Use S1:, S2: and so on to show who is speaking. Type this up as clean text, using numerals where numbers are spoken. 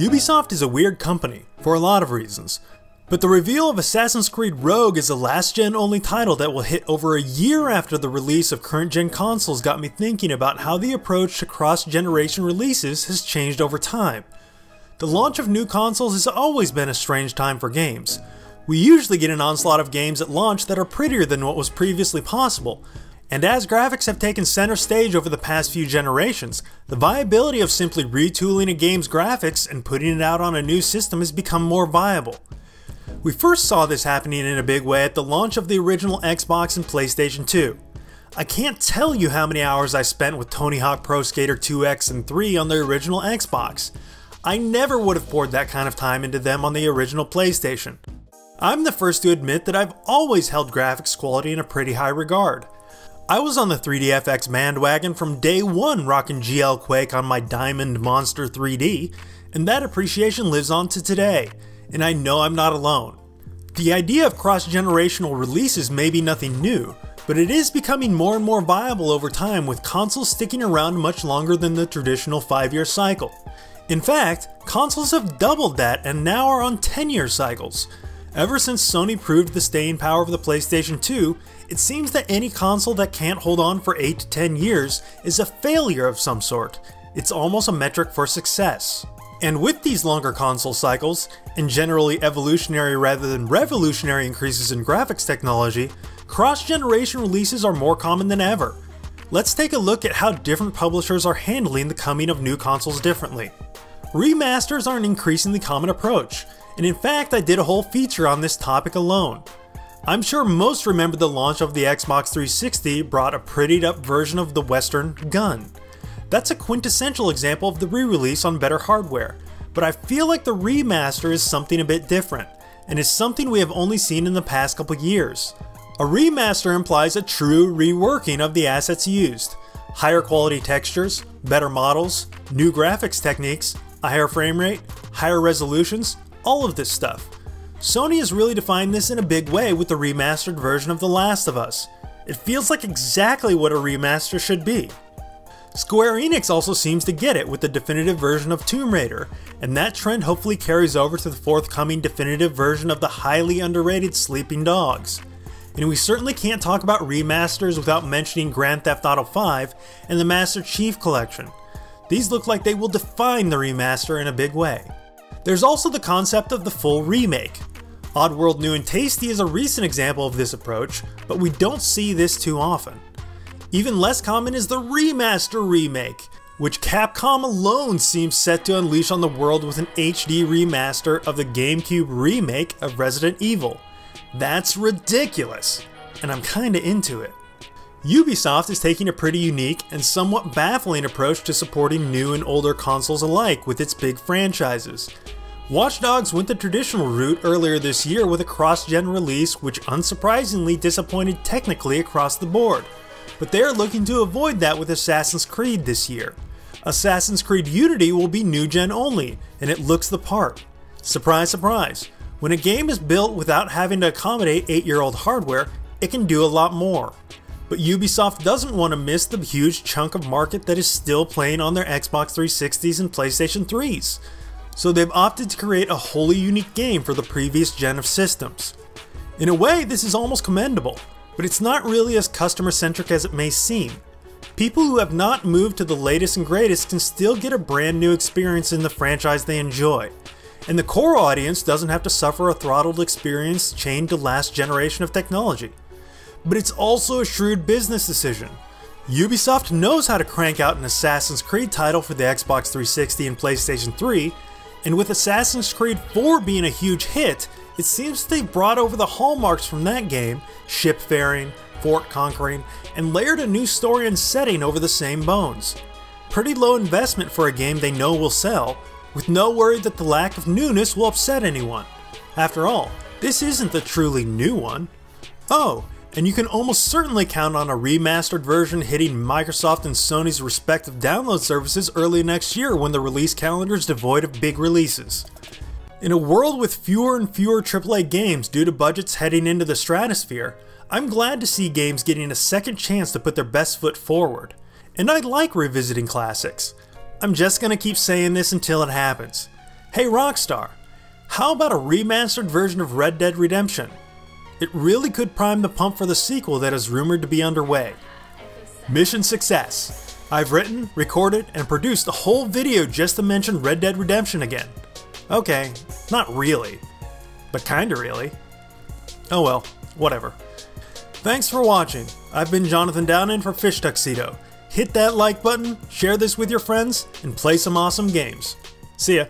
S1: Ubisoft is a weird company, for a lot of reasons, but the reveal of Assassin's Creed Rogue as a last-gen only title that will hit over a year after the release of current-gen consoles got me thinking about how the approach to cross-generation releases has changed over time. The launch of new consoles has always been a strange time for games. We usually get an onslaught of games at launch that are prettier than what was previously possible, and as graphics have taken center stage over the past few generations, the viability of simply retooling a game's graphics and putting it out on a new system has become more viable. We first saw this happening in a big way at the launch of the original Xbox and PlayStation 2. I can't tell you how many hours I spent with Tony Hawk Pro Skater 2X and 3 on the original Xbox. I never would have poured that kind of time into them on the original PlayStation. I'm the first to admit that I've always held graphics quality in a pretty high regard. I was on the 3DFX bandwagon from day one, rocking GL Quake on my Diamond Monster 3D, and that appreciation lives on to today, and I know I'm not alone. The idea of cross-generational releases may be nothing new, but it is becoming more and more viable over time, with consoles sticking around much longer than the traditional 5-year cycle. In fact, consoles have doubled that and now are on 10-year cycles. Ever since Sony proved the staying power of the PlayStation 2, it seems that any console that can't hold on for 8 to 10 years is a failure of some sort. It's almost a metric for success. And with these longer console cycles, and generally evolutionary rather than revolutionary increases in graphics technology, cross-generation releases are more common than ever. Let's take a look at how different publishers are handling the coming of new consoles differently. Remasters are an increasingly common approach, and in fact I did a whole feature on this topic alone. I'm sure most remember the launch of the Xbox 360 brought a prettied up version of the Western gun. That's a quintessential example of the re-release on better hardware, but I feel like the remaster is something a bit different, and is something we have only seen in the past couple years. A remaster implies a true reworking of the assets used. Higher quality textures, better models, new graphics techniques, a higher frame rate, higher resolutions, all of this stuff. Sony has really defined this in a big way with the remastered version of The Last of Us. It feels like exactly what a remaster should be. Square Enix also seems to get it with the definitive version of Tomb Raider, and that trend hopefully carries over to the forthcoming definitive version of the highly underrated Sleeping Dogs. And we certainly can't talk about remasters without mentioning Grand Theft Auto V and the Master Chief Collection. These look like they will define the remaster in a big way. There's also the concept of the full remake. Oddworld New and Tasty is a recent example of this approach, but we don't see this too often. Even less common is the remaster remake, which Capcom alone seems set to unleash on the world with an HD remaster of the GameCube remake of Resident Evil. That's ridiculous, and I'm kinda into it. Ubisoft is taking a pretty unique and somewhat baffling approach to supporting new and older consoles alike with its big franchises. Watch Dogs went the traditional route earlier this year with a cross-gen release which unsurprisingly disappointed technically across the board, but they are looking to avoid that with Assassin's Creed this year. Assassin's Creed Unity will be new-gen only, and it looks the part. Surprise, surprise. When a game is built without having to accommodate 8-year-old hardware, it can do a lot more. But Ubisoft doesn't want to miss the huge chunk of market that is still playing on their Xbox 360s and PlayStation 3s. So they've opted to create a wholly unique game for the previous gen of systems. In a way, this is almost commendable, but it's not really as customer-centric as it may seem. People who have not moved to the latest and greatest can still get a brand new experience in the franchise they enjoy, and the core audience doesn't have to suffer a throttled experience chained to last generation of technology. But it's also a shrewd business decision. Ubisoft knows how to crank out an Assassin's Creed title for the Xbox 360 and PlayStation 3, and with Assassin's Creed 4 being a huge hit, it seems they've brought over the hallmarks from that game, ship-faring, fort conquering, and layered a new story and setting over the same bones. Pretty low investment for a game they know will sell, with no worry that the lack of newness will upset anyone. After all, this isn't the truly new one. Oh, and you can almost certainly count on a remastered version hitting Microsoft and Sony's respective download services early next year when the release calendar is devoid of big releases. In a world with fewer and fewer AAA games due to budgets heading into the stratosphere, I'm glad to see games getting a second chance to put their best foot forward. And I like revisiting classics. I'm just gonna keep saying this until it happens. Hey Rockstar, how about a remastered version of Red Dead Redemption? It really could prime the pump for the sequel that is rumored to be underway. Mission success! I've written, recorded, and produced a whole video just to mention Red Dead Redemption again. Okay, not really, but kinda really. Oh well, whatever. Thanks for watching. I've been Jonathan Downin for Fish Tuxedo. Hit that like button, share this with your friends, and play some awesome games. See ya.